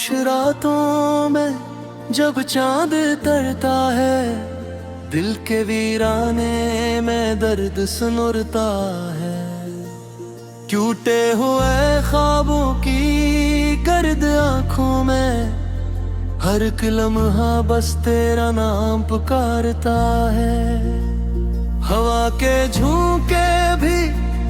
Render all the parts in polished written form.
खामोश रातों में जब चांद तरता है, दिल के वीराने में दर्द सुनुरता है। टूटे हुए ख्वाबों की गर्द आंखों में हर एक लम्हा बस तेरा नाम पुकारता है। हवा के झोंके भी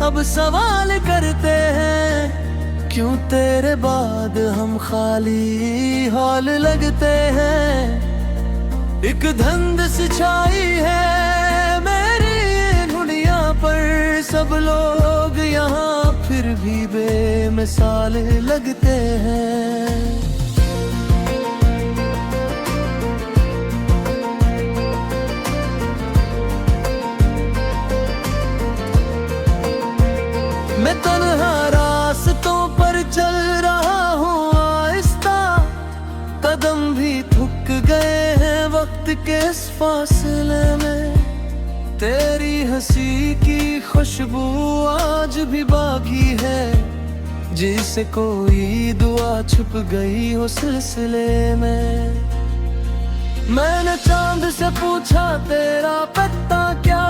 अब सवाल करते हैं, क्यों तेरे बाद हम खाली हॉल लगते हैं। एक धुंध सी छाई है मेरी दुनिया पर, सब लोग यहाँ फिर भी बेमिसाल लगते हैं। मैं तन्हा रास्तों पर चल रहा हूँ आहिस्ता, कदम भी थक गए हैं वक्त के इस फासले में। तेरी हंसी की खुशबू आज भी बाकी है, जिसे कोई दुआ छुप गई हो सिलसिले में। मैंने चांद से पूछा तेरा पता क्या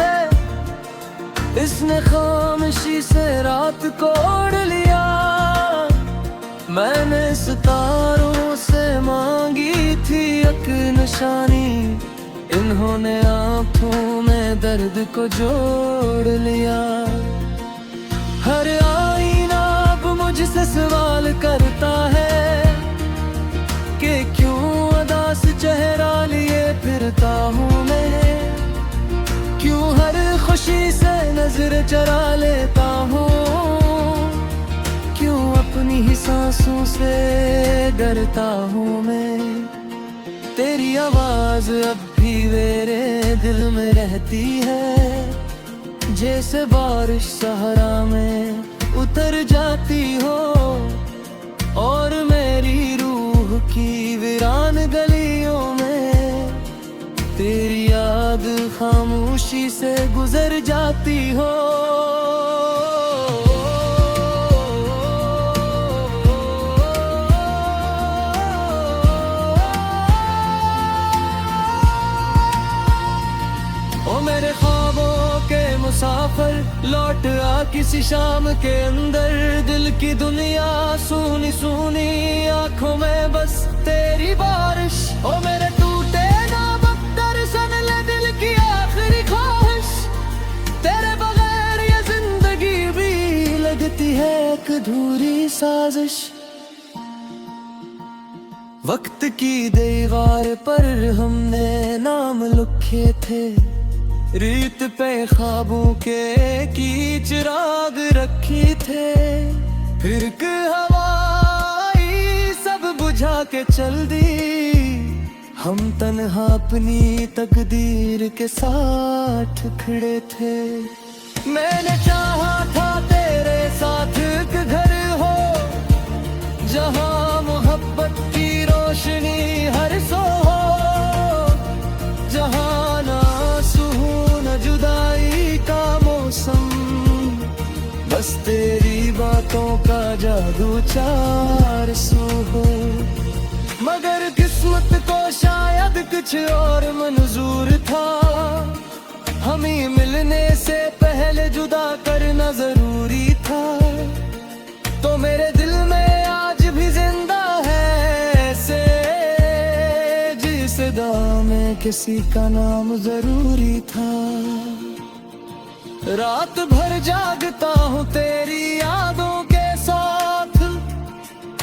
है, इसने खामोशी से रात को ओढ़ लिया। मैंने सितारों से मांगी थी एक निशानी, इन्होंने आंखों में दर्द को जोड़ लिया। हर आईना अब मुझसे सवाल करता है कि क्यों अदास चेहरा लिए फिरता हूँ मैं। क्यों हर खुशी से नजर चरा लेता हूँ, क्यों अपनी ही सांसों से डरता हूँ मैं। तेरी आवाज अब भी मेरे दिल में रहती है, जैसे बारिश सहरा में उतर जाती हो। और मेरी रूह की वीरान गलियों में तेरी याद खामोशी से गुजर जाती हो। ओ मेरे ख्वाबों के मुसाफिर लौट आ किसी शाम के अंदर, दिल की दुनिया सुनी सुनी आंखों में बस तेरी बारिश। ओ मेरे टूटे नाबक दर्शन ले दिल की आखिरी ख्वाहिश, तेरे बगैर ये जिंदगी भी लगती है एक अधूरी साजिश। वक्त की दीवार पर हमने नाम लिखे थे, रीत पे ख्वाबों के की चिराग रखी थे। फिर के हवाई सब बुझा के चल दी, हम तन्हा अपनी तकदीर के साथ खड़े थे। मैंने चाहा था तेरे साथ एक घर हो, जहां मोहब्बत की रोशनी हर सो हो, जहां ना सुकून न जुदाई का मौसम, बस तेरी बातों का जादू चार सौ हो। मगर किस्मत को शायद कुछ और मंजूर था, हमें मिलने से पहले जुदा करना जरूरी था। तो मेरे दिल में आज भी जिंदा है ऐसे, जिस सदा में किसी का नाम जरूरी था। रात भर जागता हूँ तेरी यादों के साथ,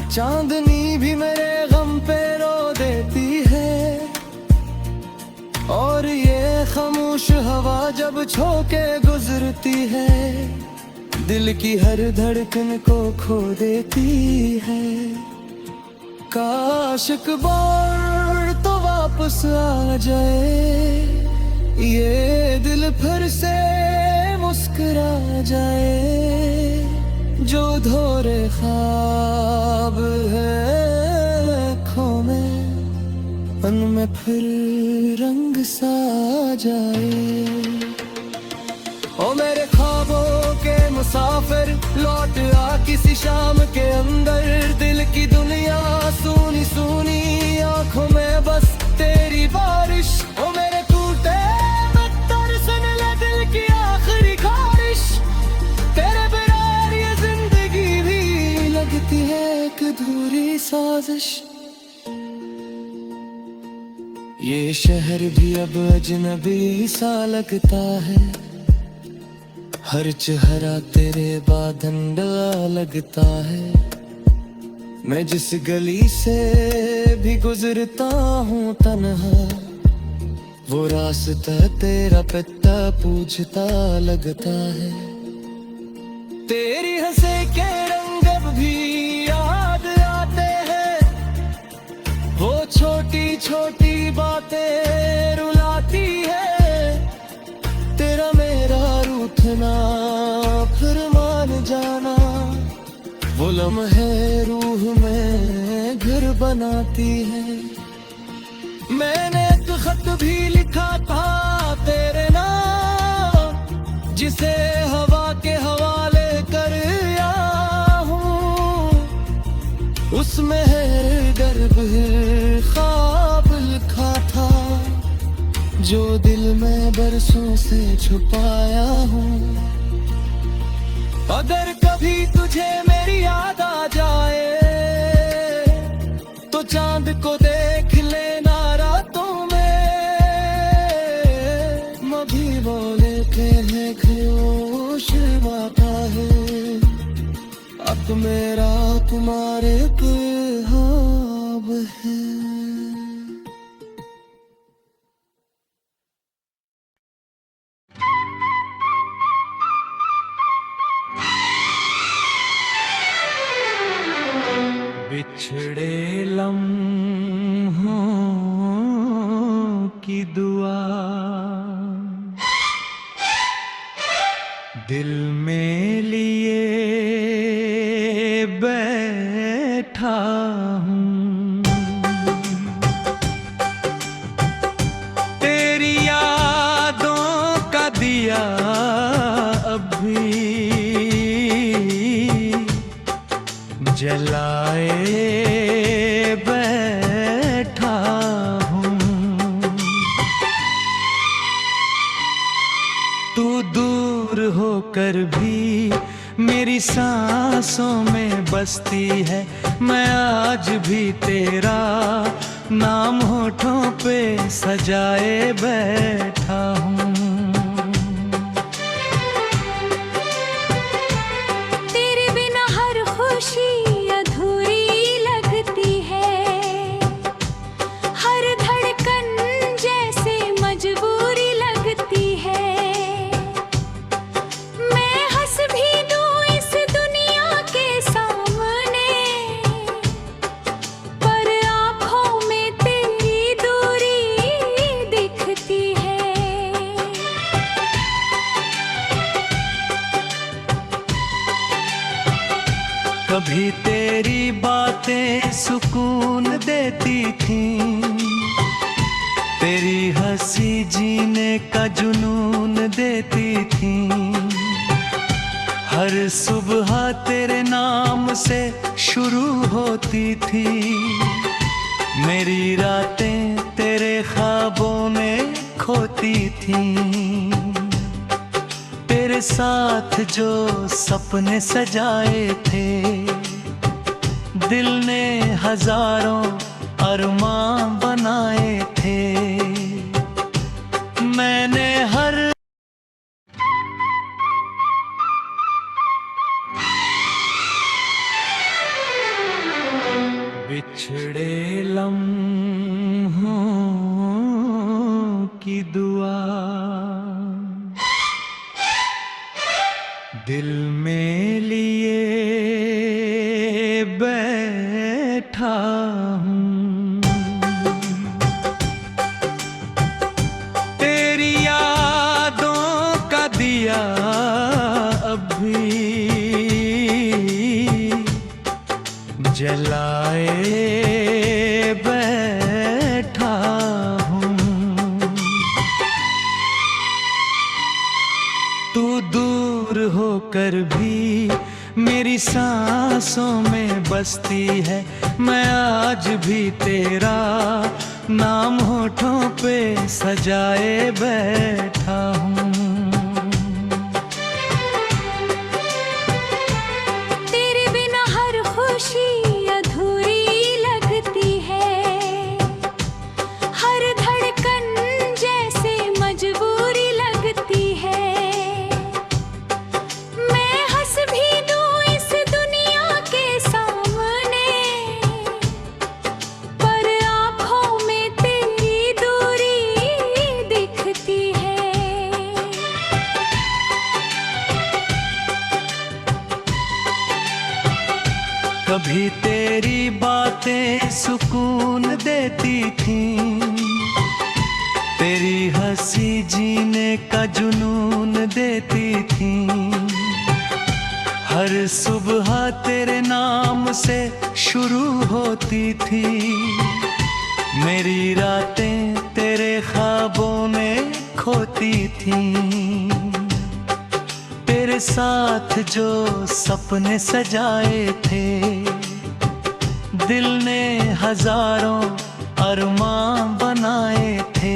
चांदनी भी मेरे गम पे रो देती है। और ये खामोश हवा जब झोंके गुजरती है, दिल की हर धड़कन को खो देती है। काश एक बार तो वापस आ जाए, ये दिल फिर से मुस्कुरा जाए। जो धोरे ख्वाब है आँखों में, उनमें फिर रंग सा जाए। ओ मेरे ख्वाबों के मुसाफिर लौट आ किसी शाम के अंदर, दिल की दुनिया सुनी आंखों में बस तेरी बारिश, ओ मेरे टूटे पत्थर सुन ले दिल की आखिरी ख्वाहिश। तेरे बिना ये जिंदगी भी लगती है एक अधूरी साजिश। ये शहर भी अब अजनबी सा लगता है, हर चेहरा तेरे बाधंडा लगता है। मैं जिस गली से भी गुजरता हूँ तन्हा, वो रास्ता तेरा पिता पूछता लगता है। तेरी हंसे के रंग अब भी याद आते हैं, वो छोटी छोटी बातें रुलाती है। तेरा मेरा रूठना फिर मान जाना, वो लम्हे रूह में घर बनाती है। मैंने एक खत भी लिखा था तेरे नाम, जिसे हवा के हवाले कर आया हूँ। उसमें है दर्द ख्वाब लिखा था, जो दिल में बरसों से छुपाया हूँ। अगर कभी तुझे मेरी याद आ जाए, तो चांद को देख लेना रातों में। मभी बोले के है होश आता है, अब मेरा तुम्हारे ख्वाब है। बिछड़े लम्हों की दुआ दिल में लिए बैठा हूँ। तेरी यादों का दिया अभी जलाए बैठा हूँ। तू दूर होकर भी मेरी सांसों में बसती है। मैं आज भी तेरा नाम होठों पे सजाए बैठा हूँ। तेरे बिना हर खुशी अधूरी लगती है, हर धड़कन जैसे मजबूरी लगती है। मैं हंस भी दूं इस दुनिया के सामने, पर आँखों में तेरी दूरी दिखती है। कभी तेरी बातें सुकून देती थीं, तेरी हंसी जीने का जुनून देती थीं। हर सुबह तेरे नाम से शुरू होती थी, मेरी रातें तेरे ख्वाबों में खोती थीं। तेरे साथ जो सपने सजाए थे, दिल ने हजारों अरमान बनाए थे। मैंने हर बिछड़े लम्हों की दुआ दिल में लिए बैठा हूँ। तेरी यादों का दिया अभी जलाए बैठा हूँ। तू दूर होकर भी मेरी सांसों में बसती है। मैं आज भी तेरा नाम होठों पे सजाए बैठा हूँ। तेरे बिना हर खुशी अधूरी लगती है, हर धड़कन जैसे मजबूरी लगती है। मैं हंस भी दूं इस दुनिया के सामने, पर आँखों में तेरी दूरी दिखती है। कभी तेरी बातें सुकून देती थीं, तेरी हंसी जीने का जुनून देती थीं। हर सुबह तेरे नाम से शुरू होती थी, मेरी रातें तेरे ख्वाबों में खोती थीं। तेरे साथ जो सपने सजाए थे, दिल ने हजारों अरमां बनाए थे।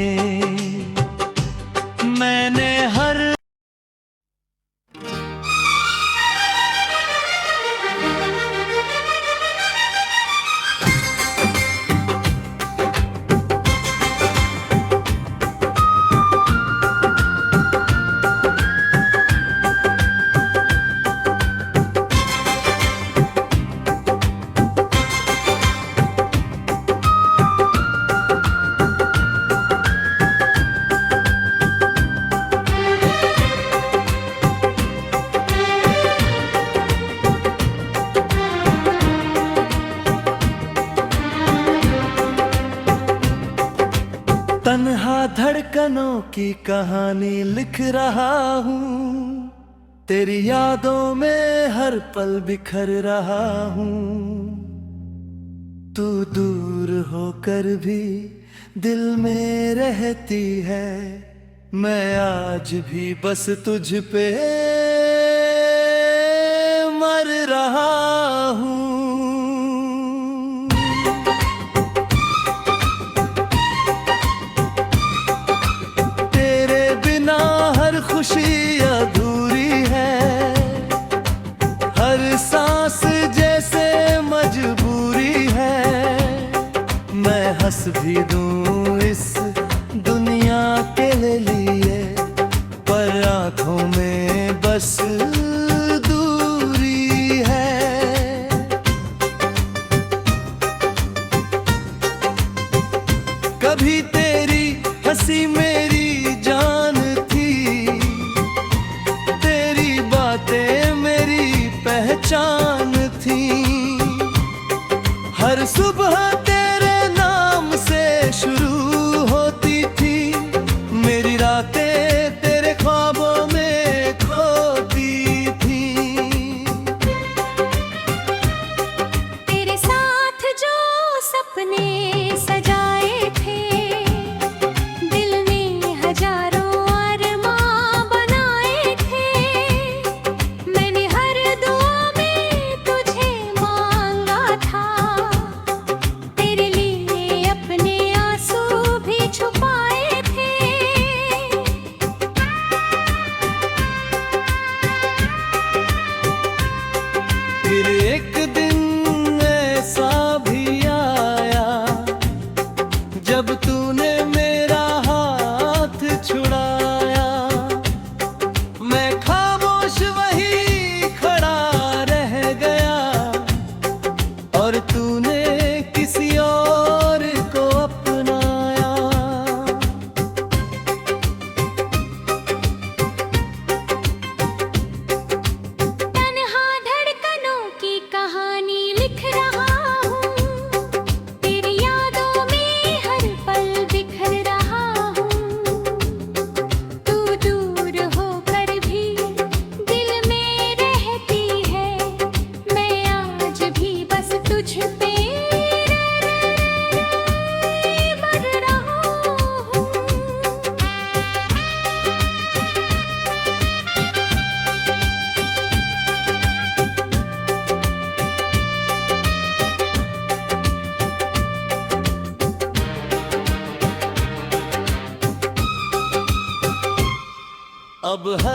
मैंने हर तन्हा धड़कनों की कहानी लिख रहा हूँ, तेरी यादों में हर पल बिखर रहा हूँ। तू दूर होकर भी दिल में रहती है, मैं आज भी बस तुझ पे मर रहा हूँ। खुशी अधूरी है, हर सांस जैसे मजबूरी है। मैं हंस भी दूं इस दुनिया के लिए, पर आँखों में बस दूरी है। कभी तेरी हंसी मेरी जान, पहचान थी। हर सुबह तेरे नाम से शुरू होती थी, मेरी रातें तेरे ख्वाबों में खोती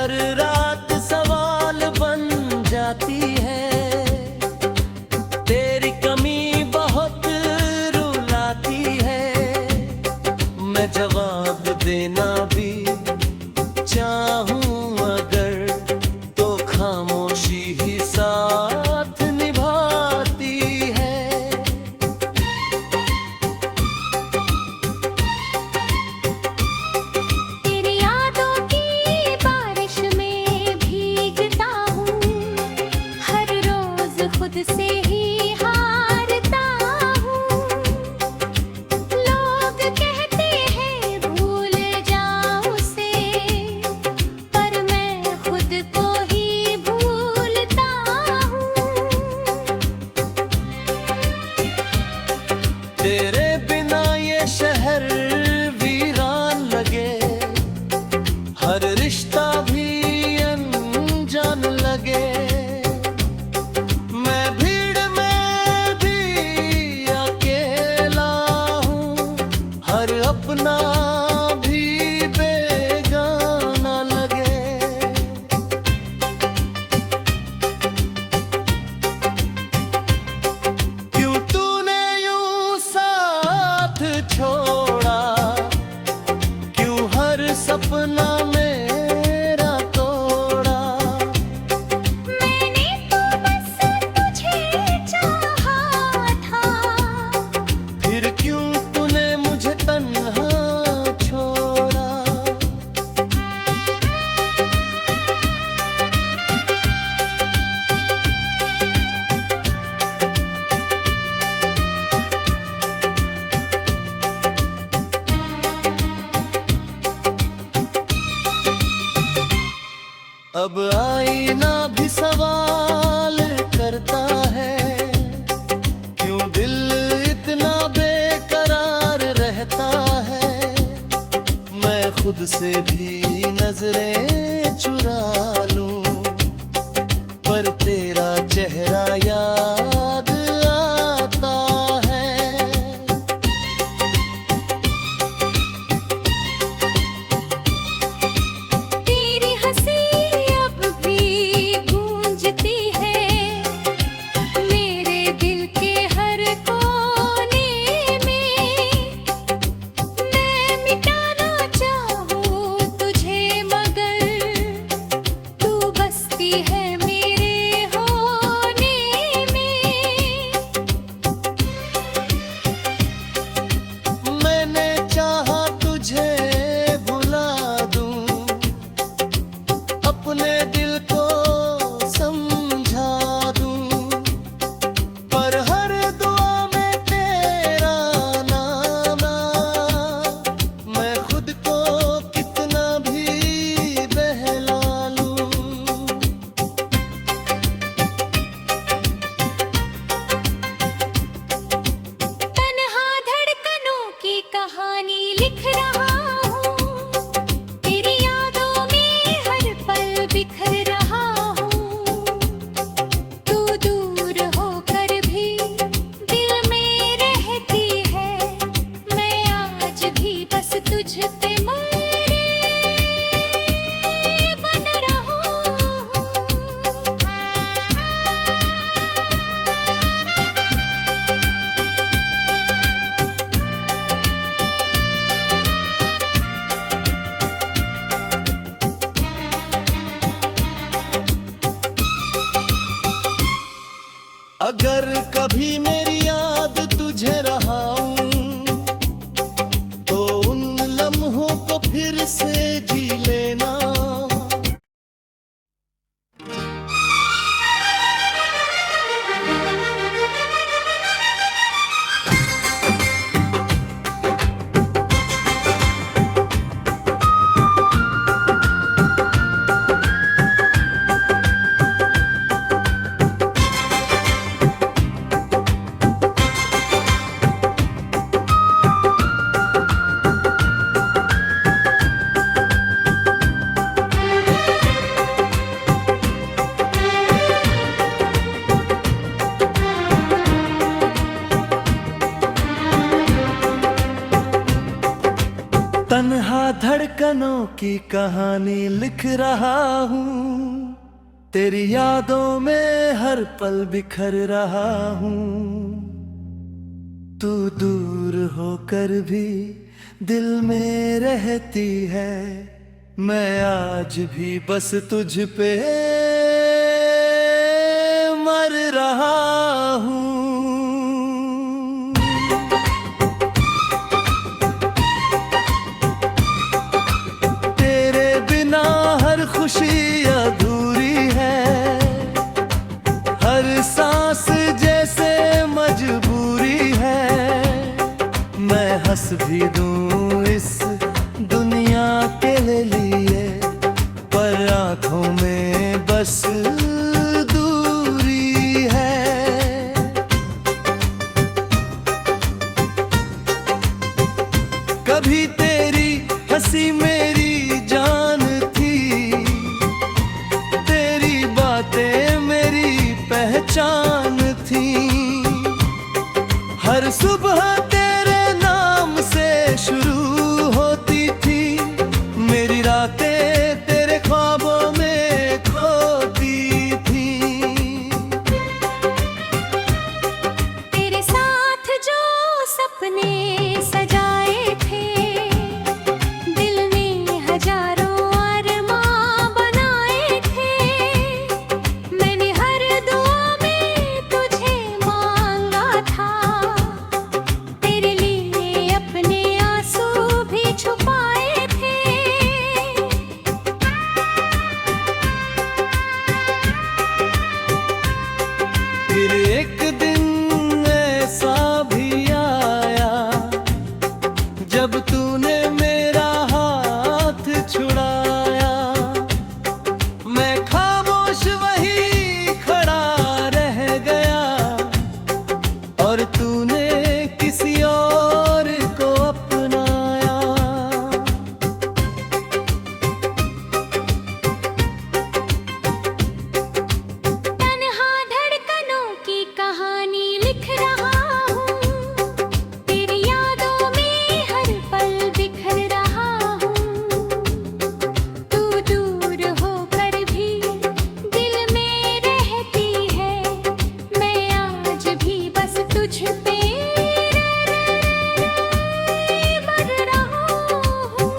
हर रात सवाल बन जाती है, तेरी कमी बहुत रुलाती है। मैं जवाब देना भी चाहूं अगर, तो खामोशी ही साथ निभाती है। तेरी यादों की बारिश में भीगता हूँ, हर रोज खुद से ही हारता हूँ। लोग कहते हैं भूल जाओ उसे, पर मैं खुद को ही भूलता हूँ। तेरे बिना ये शहर वीरान लगे, हर रिश्ता भी अनजान लगे। मैं भीड़ में भी अकेला हूँ, हर अपना भी बेगाना लगे। क्यों तूने यूं साथ छोड़ा, क्यों हर सपना मेरा तोड़ा। मैंने तो बस तुझे चाहा था, फिर क्यों तूने मुझे तन्हा छोड़ा। अब आईना भी सवाल करता है, क्यों दिल इतना बेकरार रहता है। मैं खुद से भी नजरें चुरा लूं, पर तेरा चेहरा याद आता है। तेरी हंसी अब भी गूंजती है मेरे दिल के हर कोने में। मैं मिटाना चाहूँ तुझे मगर तू बसती है मेरे होने में। मैंने चाहा तुझे भुला दूं, अपने दिल को समझा दूं, पर हर दुआ में तेरा नाम आ। मैं खुद को कितना भी बहला लूं। तन्हा धड़कनों की कहानी लिख रहा हूँ, तेरी यादों में हर पल बिखर रहा हूँ। तू दूर होकर भी दिल में रहती है, मैं आज भी बस तुझ पे मरे बन रहूं। अगर कभी मेरी याद तुझे रहाऊं, तो उन लम्हों को फिर से जी लेना। धड़कनों की कहानी लिख रहा हूँ, तेरी यादों में हर पल बिखर रहा हूँ। तू दूर होकर भी दिल में रहती है, मैं आज भी बस तुझ पे मर रहा हूँ। तेरे बिना हर खुशी अधूरी है, हर सांस जैसे मजबूरी है। मैं हंस भी दूं इस दुनिया के लिए, पर आंखों में बस दूरी है। कभी तेरी हंसी मेरी जान थी, तेरी बातें मेरी पहचान थी। हर सुबह तेरे नाम से शुरू होती थी, मेरी रातें तेरे ख्वाबों में खोती थी। तेरे साथ जो सपने सजाए थे, दिल में हजारों अरमां बनाए थे। मैंने हर दुआ में तुझे मांगा था, तेरे लिए अपने आंसू भी छुपाए थे। फिर एक दिन ऐसा भी आया, जब तूने मेरा हाथ छुड़ाया। मैं खामोश वहीं खड़ा रह गया, और तूने किसी और को अपनाया। तन्हा धड़कनों की कहानी लिख रहा हूँ, तेरी यादों में हर पल बिखर रहा हूँ। तू दूर होकर भी दिल में रहती है, मैं आज भी बस तुझ पे मर रहा हूँ।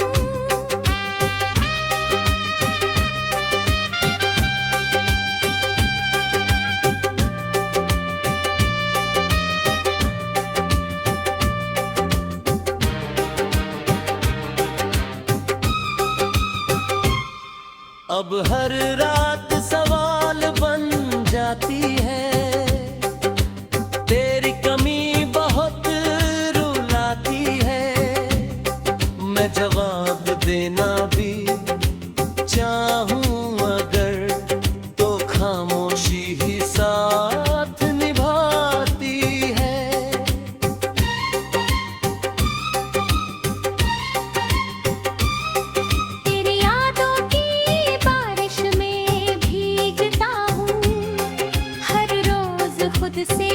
अब हर रात सवाल बन जाती है, तेरी कमी बहुत रुलाती है। मैं जवाब देना भी चाहूं अगर, तो खामोशी ही साथ निभाती है। तेरी यादों की बारिश में भीगता हूँ, हर रोज खुद से